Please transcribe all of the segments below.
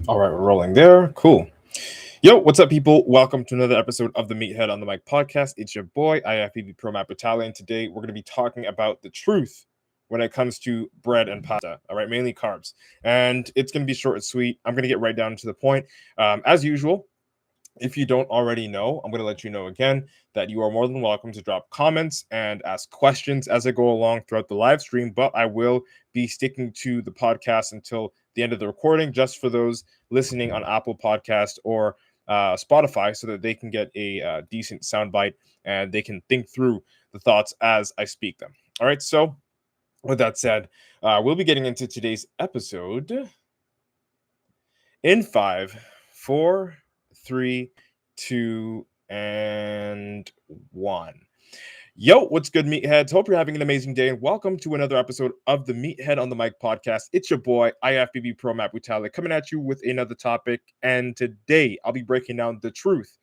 All right, we're rolling there. Cool. Yo, what's up, people? Welcome to another episode of the Meathead on the Mic podcast. It's your boy, IFBB PRO Battalion. Today, we're going to be talking about the truth when it comes to bread and pasta. All right, mainly carbs. And it's going to be short and sweet. I'm going to get right down to the point. As usual, if you don't already know, I'm going to let you know again that you are more than welcome to drop comments and ask questions as I go along throughout the live stream, but I will be sticking to the podcast until the end of the recording, just for those listening on Apple Podcast or Spotify, so that they can get a decent soundbite and they can think through the thoughts as I speak them. All right, so with that said, we'll be getting into today's episode in 5, 4, 3, 2, and 1. Yo, what's good, meatheads? Hope you're having an amazing day, and welcome to another episode of the Meathead on the Mic podcast. It's your boy, IFBB PRO Battalion, coming at you with another topic, and today I'll be breaking down the truth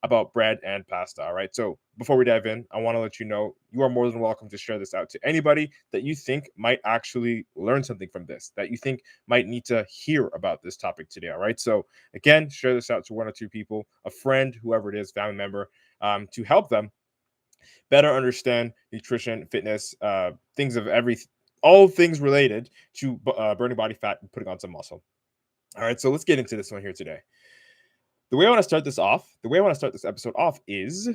about bread and pasta. All right, so before we dive in, I want to let you know you are more than welcome to share this out to anybody that you think might actually learn something from this, that you think might need to hear about this topic today. All right, so again, share this out to one or two people, a friend, whoever it is, family member, to help them better understand nutrition, fitness, things of all things related to burning body fat and putting on some muscle. All right, so let's get into this one here today. The way I want to start this episode off is,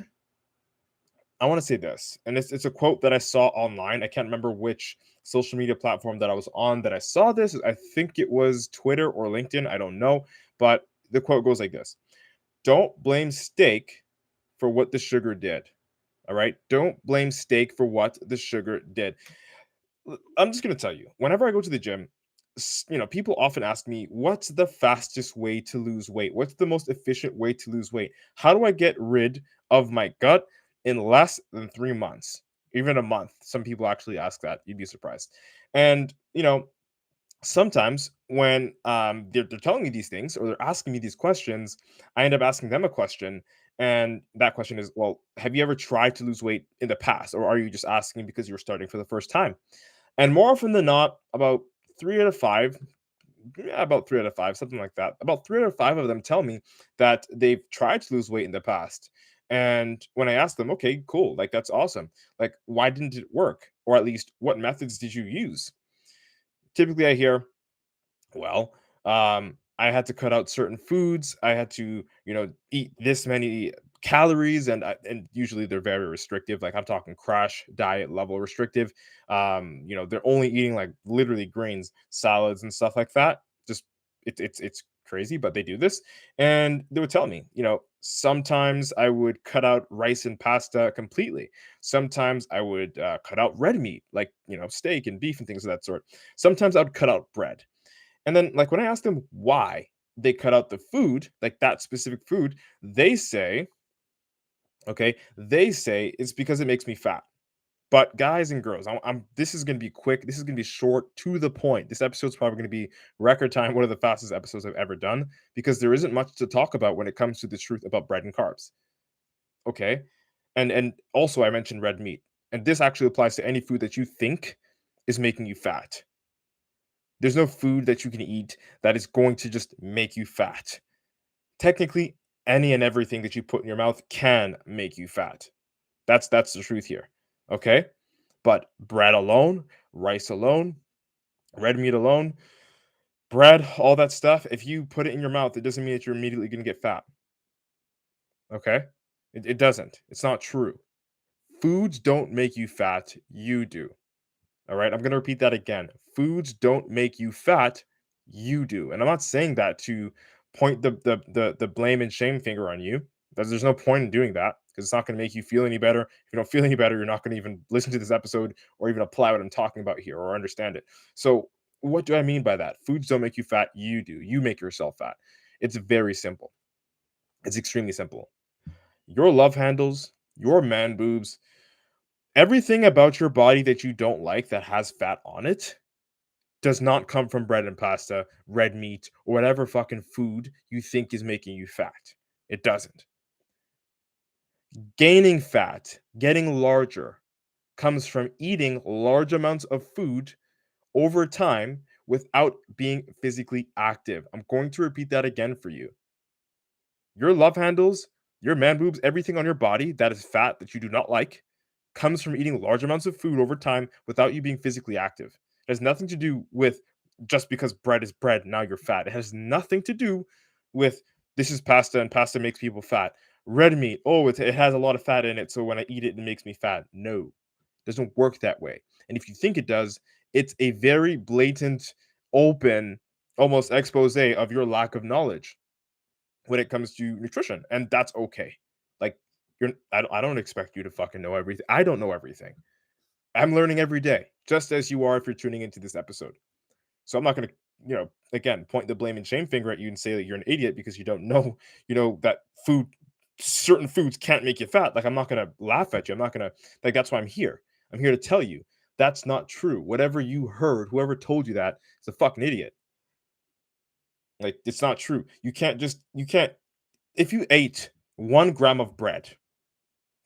I want to say this, and it's a quote that I saw online. I can't remember which social media platform that I was on that I saw this. I think it was Twitter or LinkedIn. I don't know, but the quote goes like this: "Don't blame steak for what the sugar did." All right, don't blame steak for what the sugar did. I'm just gonna tell you, whenever I go to the gym, people often ask me, what's the fastest way to lose weight? What's the most efficient way to lose weight? How do I get rid of my gut in less than 3 months? Even a month. Some people actually ask that. You'd be surprised. And, sometimes when they're telling me these things or they're asking me these questions, I end up asking them a question. And that question is, well, have you ever tried to lose weight in the past? Or are you just asking because you're starting for the first time? And more often than not, about 3 out of 5, yeah, about 3 out of 5, something like that. About 3 out of 5 of them tell me that they've tried to lose weight in the past. And when I ask them, okay, cool, like that's awesome. Like, why didn't it work? Or at least, what methods did you use? Typically, I hear, well, I had to cut out certain foods. I had to, eat this many calories, and usually they're very restrictive. Like, I'm talking crash diet level restrictive. They're only eating like literally grains, salads, and stuff like that. Just it's crazy, but they do this, and they would tell me, sometimes I would cut out rice and pasta completely. Sometimes I would cut out red meat, like steak and beef and things of that sort. Sometimes I would cut out bread. And then, like, when I ask them why they cut out the food, like that specific food, they say, it's because it makes me fat. But guys and girls, this is going to be quick. This is going to be short, to the point. This episode's probably going to be record time, one of the fastest episodes I've ever done, because there isn't much to talk about when it comes to the truth about bread and carbs. Okay, and also I mentioned red meat, and this actually applies to any food that you think is making you fat. There's no food that you can eat that is going to just make you fat. Technically, any and everything that you put in your mouth can make you fat. That's the truth here. Okay? But bread alone, rice alone, red meat alone, bread, all that stuff, if you put it in your mouth, it doesn't mean that you're immediately going to get fat. Okay? It doesn't. It's not true. Foods don't make you fat, you do. All right, I'm going to repeat that again. Foods don't make you fat, you do. And I'm not saying that to point the blame and shame finger on you. There's no point in doing that, because it's not going to make you feel any better. If you don't feel any better, you're not going to even listen to this episode or even apply what I'm talking about here or understand it. So, what do I mean by that? Foods don't make you fat, you do. You make yourself fat. It's very simple. It's extremely simple. Your love handles, your man boobs, everything about your body that you don't like that has fat on it does not come from bread and pasta, red meat, or whatever fucking food you think is making you fat. It doesn't. Gaining fat, getting larger, comes from eating large amounts of food over time without being physically active. I'm going to repeat that again for you. Your love handles, your man boobs, everything on your body that is fat that you do not like comes from eating large amounts of food over time without you being physically active. It has nothing to do with just because bread is bread, now you're fat. It has nothing to do with this is pasta and pasta makes people fat. Red meat, oh, it has a lot of fat in it, so when I eat it, it makes me fat. No, it doesn't work that way. And if you think it does, it's a very blatant, open, almost expose of your lack of knowledge when it comes to nutrition, and that's okay. Like I don't expect you to fucking know everything. I don't know everything. I'm learning every day, just as you are if you're tuning into this episode. So I'm not going to, again, point the blame and shame finger at you and say that you're an idiot because you don't know, that certain foods can't make you fat. Like I'm not going to laugh at you. I'm not going to that's why I'm here. I'm here to tell you that's not true. Whatever you heard, whoever told you that is a fucking idiot. Like it's not true. You can't if you ate 1 gram of bread,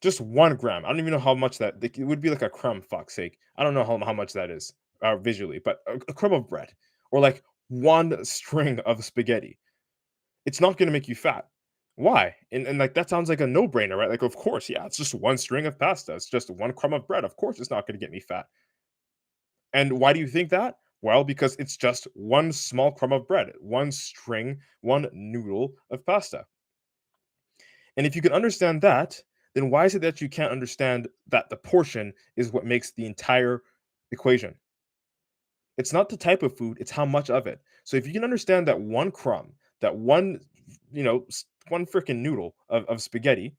just 1 gram. I don't even know how much that it would be like a crumb, fuck's sake. I don't know how much that is visually, but a crumb of bread or like one string of spaghetti. It's not going to make you fat. Why? And like that sounds like a no-brainer, right? Like, of course, yeah, it's just one string of pasta. It's just 1 crumb of bread. Of course, it's not going to get me fat. And why do you think that? Well, because it's just one small crumb of bread, one string, one noodle of pasta. And if you can understand that, then why is it that you can't understand that the portion is what makes the entire equation? It's not the type of food, it's how much of it. So if you can understand that 1 crumb, that one freaking noodle of spaghetti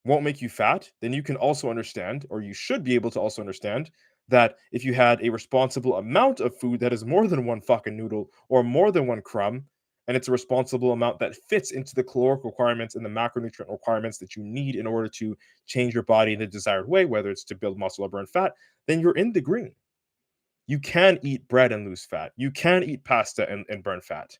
won't make you fat, then you can also understand, or you should be able to also understand, that if you had a responsible amount of food that is more than one fucking noodle or more than 1 crumb, and it's a responsible amount that fits into the caloric requirements and the macronutrient requirements that you need in order to change your body in the desired way, whether it's to build muscle or burn fat, then you're in the green. You can eat bread and lose fat. You can eat pasta and burn fat.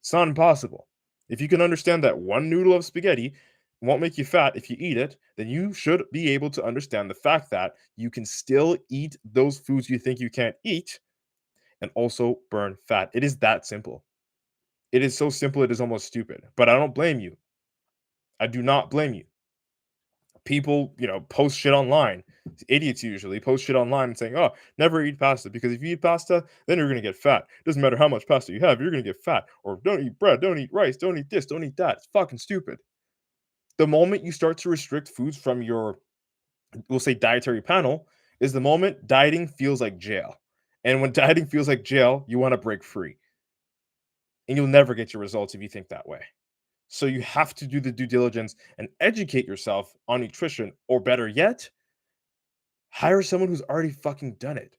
It's not impossible. If you can understand that one noodle of spaghetti won't make you fat if you eat it, then you should be able to understand the fact that you can still eat those foods you think you can't eat and also burn fat. It is that simple. It is so simple, it is almost stupid. But I don't blame you. I do not blame you. People, post shit online. Idiots usually post shit online and saying, "Oh, never eat pasta because if you eat pasta, then you're gonna get fat. Doesn't matter how much pasta you have, you're gonna get fat." Or don't eat bread, don't eat rice, don't eat this, don't eat that. It's fucking stupid. The moment you start to restrict foods from your, we'll say, dietary panel, is the moment dieting feels like jail. And when dieting feels like jail, you want to break free. And you'll never get your results if you think that way. So you have to do the due diligence and educate yourself on nutrition, or better yet, hire someone who's already fucking done it.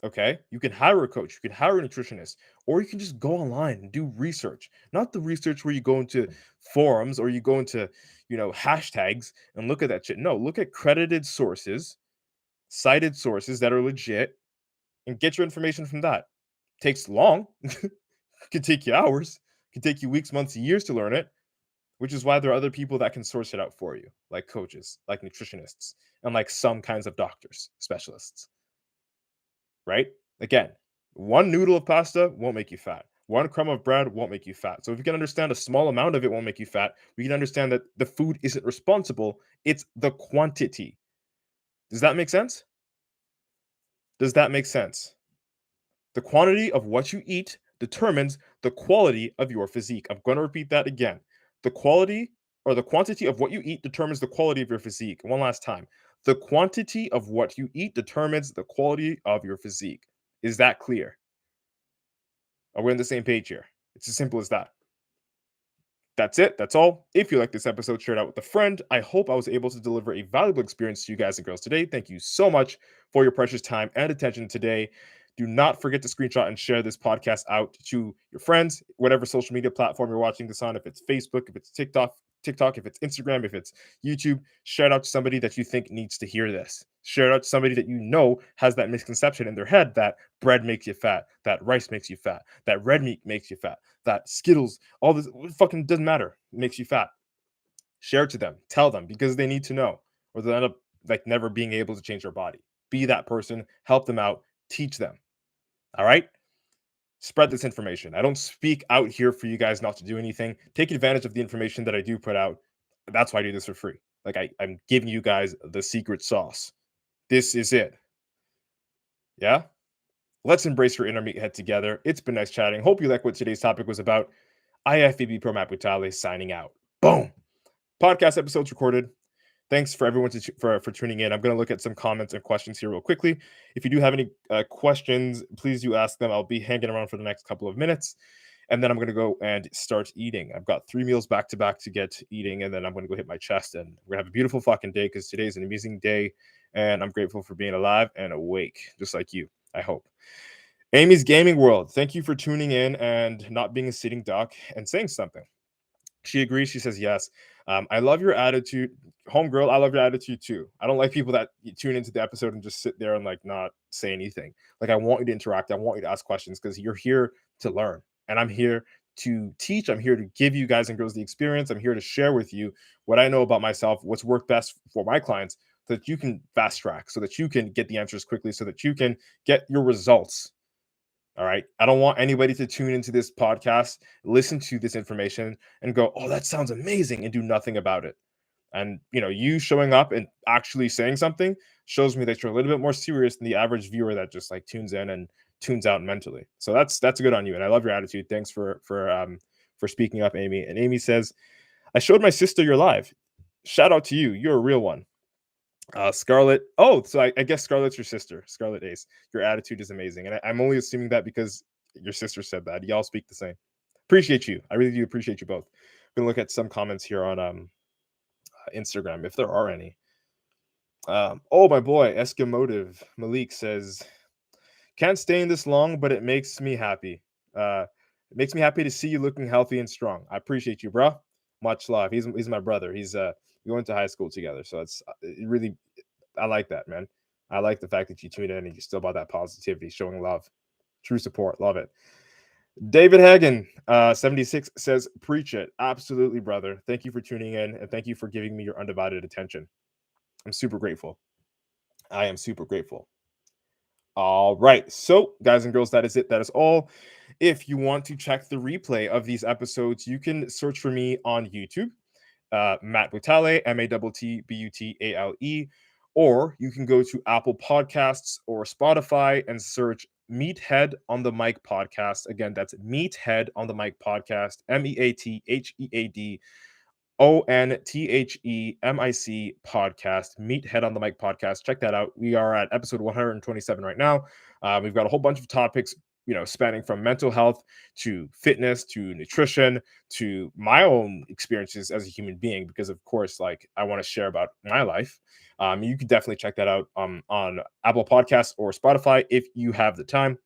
Okay? You can hire a coach, you can hire a nutritionist, or you can just go online and do research. Not the research where you go into forums or you go into, hashtags and look at that shit. No, look at credited sources, cited sources that are legit, and get your information from that. Takes long, could take you hours, could take you weeks, months, years to learn it, which is why there are other people that can source it out for you, like coaches, like nutritionists, and like some kinds of doctors, specialists, right? Again, one noodle of pasta won't make you fat. 1 crumb of bread won't make you fat. So if you can understand a small amount of it won't make you fat, we can understand that the food isn't responsible, it's the quantity. Does that make sense? Does that make sense? The quantity of what you eat determines the quality of your physique. I'm going to repeat that again. The quality or the quantity of what you eat determines the quality of your physique. One last time. The quantity of what you eat determines the quality of your physique. Is that clear? Are we on the same page here? It's as simple as that. That's it. That's all. If you like this episode, share it out with a friend. I hope I was able to deliver a valuable experience to you guys and girls today. Thank you so much for your precious time and attention today. Do not forget to screenshot and share this podcast out to your friends, whatever social media platform you're watching this on. If it's Facebook, if it's TikTok, if it's Instagram, if it's YouTube, share it out to somebody that you think needs to hear this. Share it out to somebody that you know has that misconception in their head that bread makes you fat, that rice makes you fat, that red meat makes you fat, that Skittles, all this fucking doesn't matter, makes you fat. Share it to them, tell them, because they need to know, or they'll end up like never being able to change their body. Be that person, help them out, teach them. All right. Spread this information. I don't speak out here for you guys not to do anything. Take advantage of the information that I do put out. That's why I do this for free. Like I'm giving you guys the secret sauce. This is it. Yeah. Let's embrace your inner meathead together. It's been nice chatting. Hope you like what today's topic was about. IFBB PRO signing out. Boom. Podcast episodes recorded. Thanks for everyone for tuning in. I'm going to look at some comments and questions here real quickly. If you do have any questions, please do ask them. I'll be hanging around for the next couple of minutes, and then I'm going to go and start eating. I've got 3 meals back to back to get eating, and then I'm going to go hit my chest, and we're going to have a beautiful fucking day because today's an amazing day, and I'm grateful for being alive and awake, just like you, I hope. Amy's Gaming World, thank you for tuning in and not being a sitting duck and saying something. She agrees. She says, yes. I love your attitude. Homegirl, I love your attitude too. I don't like people that tune into the episode and just sit there and like not say anything. Like, I want you to interact. I want you to ask questions because you're here to learn. And I'm here to teach. I'm here to give you guys and girls the experience. I'm here to share with you what I know about myself, what's worked best for my clients, so that you can fast track, so that you can get the answers quickly, so that you can get your results. All right. I don't want anybody to tune into this podcast, listen to this information and go, oh, that sounds amazing, and do nothing about it. And, you showing up and actually saying something shows me that you're a little bit more serious than the average viewer that just like tunes in and tunes out mentally. So that's good on you. And I love your attitude. Thanks for speaking up, Amy. And Amy says, I showed my sister your live. Shout out to you. You're a real one. Scarlett. Oh, so I guess Scarlett's your sister, Scarlett Ace. Your attitude is amazing, and I'm only assuming that because your sister said that. Y'all speak the same. Appreciate you. I really do appreciate you both. I'm gonna look at some comments here on Instagram if there are any. Oh, my boy Eskimotive Malik says, "Can't stay in this long, but it makes me happy. It makes me happy to see you looking healthy and strong. I appreciate you, bro. Much love. He's my brother. We went to high school together, so it really, I like that, man. I like the fact that you tuned in and you still about that positivity, showing love, true support. Love it. David Hagen, 76 says, preach it. Absolutely, brother. Thank you for tuning in, and thank you for giving me your undivided attention. I'm super grateful. I am super grateful. All right. So, guys and girls, that is it. That is all. If you want to check the replay of these episodes, you can search for me on YouTube, Matt Butale, MATTBUTALE, or you can go to Apple Podcasts or Spotify and search Meathead on the Mic Podcast. Again, that's Meathead on the Mic Podcast, MEATHEAD ONTHEMIC podcast, Meathead on the Mic podcast. Check that out. We are at episode 127 right now. We've got a whole bunch of topics, spanning from mental health to fitness to nutrition to my own experiences as a human being, because of course, like, I want to share about my life. You can definitely check that out on Apple Podcasts or Spotify if you have the time.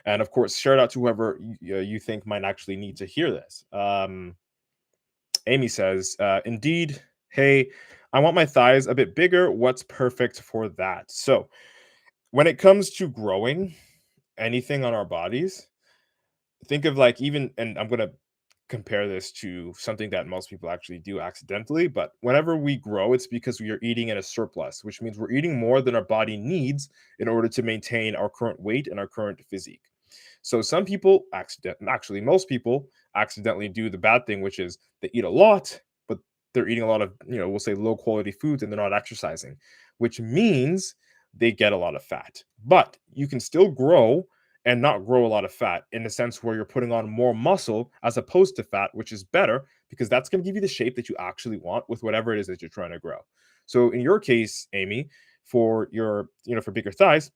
And of course, share it out to whoever you think might actually need to hear this. Amy says, indeed, hey, I want my thighs a bit bigger. What's perfect for that? So when it comes to growing anything on our bodies, think of like and I'm going to compare this to something that most people actually do accidentally, but whenever we grow, it's because we are eating in a surplus, which means we're eating more than our body needs in order to maintain our current weight and our current physique. So some people most people accidentally do the bad thing, which is they eat a lot, but they're eating a lot of, we'll say low quality foods, and they're not exercising, which means they get a lot of fat. But you can still grow and not grow a lot of fat, in the sense where you're putting on more muscle as opposed to fat, which is better because that's going to give you the shape that you actually want with whatever it is that you're trying to grow. So in your case, Amy, for for bigger thighs,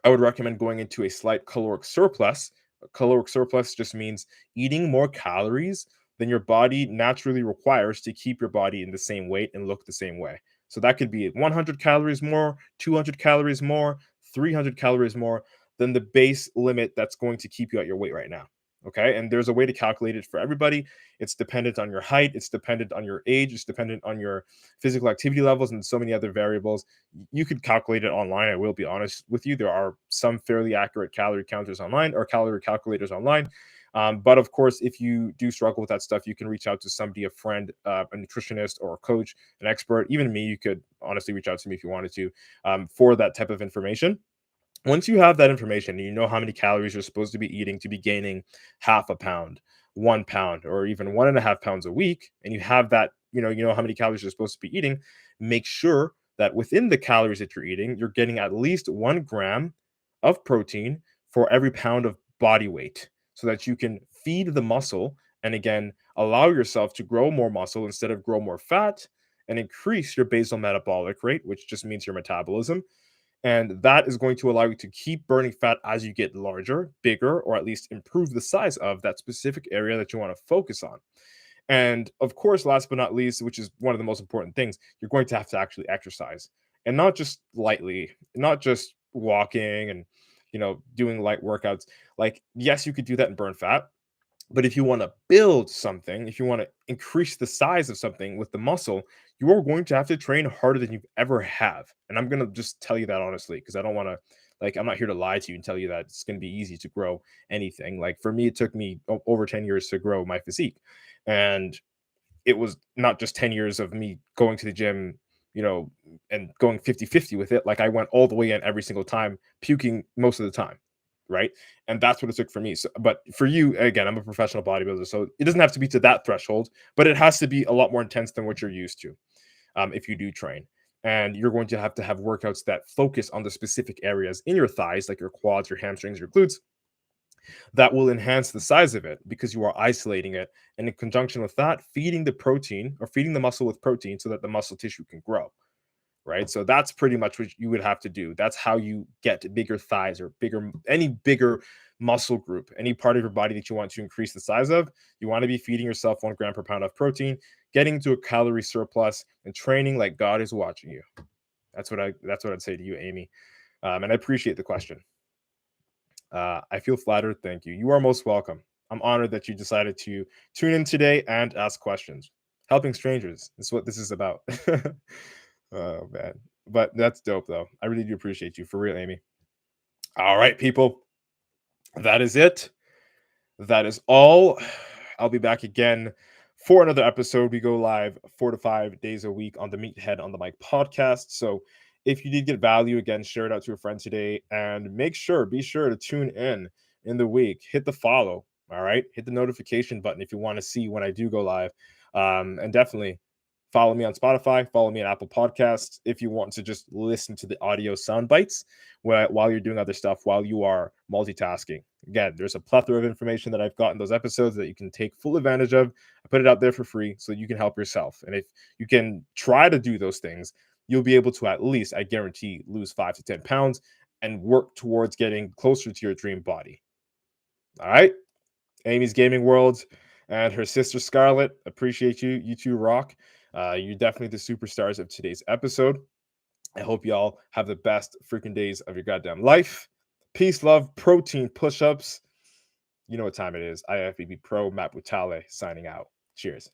I would recommend going into a slight caloric surplus. A caloric surplus just means eating more calories than your body naturally requires to keep your body in the same weight and look the same way. So that could be 100 calories more, 200 calories more, 300 calories more than the base limit that's going to keep you at your weight right now. Okay. And there's a way to calculate it for everybody. It's dependent on your height. It's dependent on your age. It's dependent on your physical activity levels and so many other variables. You could calculate it online. I will be honest with you. There are some fairly accurate calorie counters online or calorie calculators online. But of course, if you do struggle with that stuff, you can reach out to somebody, a friend, a nutritionist or a coach, an expert. Even me, you could honestly reach out to me if you wanted to, for that type of information. Once you have that information and you know how many calories you're supposed to be eating to be gaining half a pound, 1 pound, or even 1.5 pounds a week, and you have that, you know how many calories you're supposed to be eating, make sure that within the calories that you're eating, you're getting at least 1 gram of protein for every pound of body weight so that you can feed the muscle and again allow yourself to grow more muscle instead of grow more fat and increase your basal metabolic rate, which just means your metabolism, and that is going to allow you to keep burning fat as you get larger, bigger, or at least improve the size of that specific area that you want to focus on. And of course, last but not least, which is one of the most important things, you're going to have to actually exercise, and not just lightly, not just walking and doing light workouts. Like, yes, you could do that and burn fat, but if you want to build something, if you want to increase the size of something with the muscle, you are going to have to train harder than you've ever have. And I'm going to just tell you that honestly, because I don't want to, like, I'm not here to lie to you and tell you that it's going to be easy to grow anything. Like, for me, it took me over 10 years to grow my physique. And it was not just 10 years of me going to the gym, and going 50-50 with it. Like, I went all the way in every single time, puking most of the time. Right. And that's what it took for me. So, but for you, again, I'm a professional bodybuilder. So it doesn't have to be to that threshold, but it has to be a lot more intense than what you're used to if you do train. And you're going to have workouts that focus on the specific areas in your thighs, like your quads, your hamstrings, your glutes, that will enhance the size of it because you are isolating it. And in conjunction with that, feeding the protein or feeding the muscle with protein so that the muscle tissue can grow. Right. So that's pretty much what you would have to do. That's how you get bigger thighs or any bigger muscle group, any part of your body that you want to increase the size of. You want to be feeding yourself 1 gram per pound of protein, getting to a calorie surplus, and training like God is watching you. That's what I'd say to you, Amy. And I appreciate the question. I feel flattered. Thank you. You are most welcome. I'm honored that you decided to tune in today and ask questions. Helping strangers is what this is about. Oh man. But that's dope though. I really do appreciate you for real, Amy. All right, people. That is it. That is all. I'll be back again for another episode. We go live 4 to 5 days a week on the Meathead on the Mic podcast. So if you did get value, again, share it out to a friend today and be sure to tune in the week. Hit the follow. All right. Hit the notification button if you want to see when I do go live. And definitely follow me on Spotify, follow me on Apple Podcasts if you want to just listen to the audio sound bites while you're doing other stuff, while you are multitasking. Again, there's a plethora of information that I've got in those episodes that you can take full advantage of. I put it out there for free so you can help yourself. And if you can try to do those things, you'll be able to at least, I guarantee, lose 5 to 10 pounds and work towards getting closer to your dream body. All right. Amy's Gaming World and her sister Scarlett, appreciate you. You two rock. You're definitely the superstars of today's episode. I hope y'all have the best freaking days of your goddamn life. Peace, love, protein, push-ups. You know what time it is. IFBB Pro, Matt Butale, signing out. Cheers.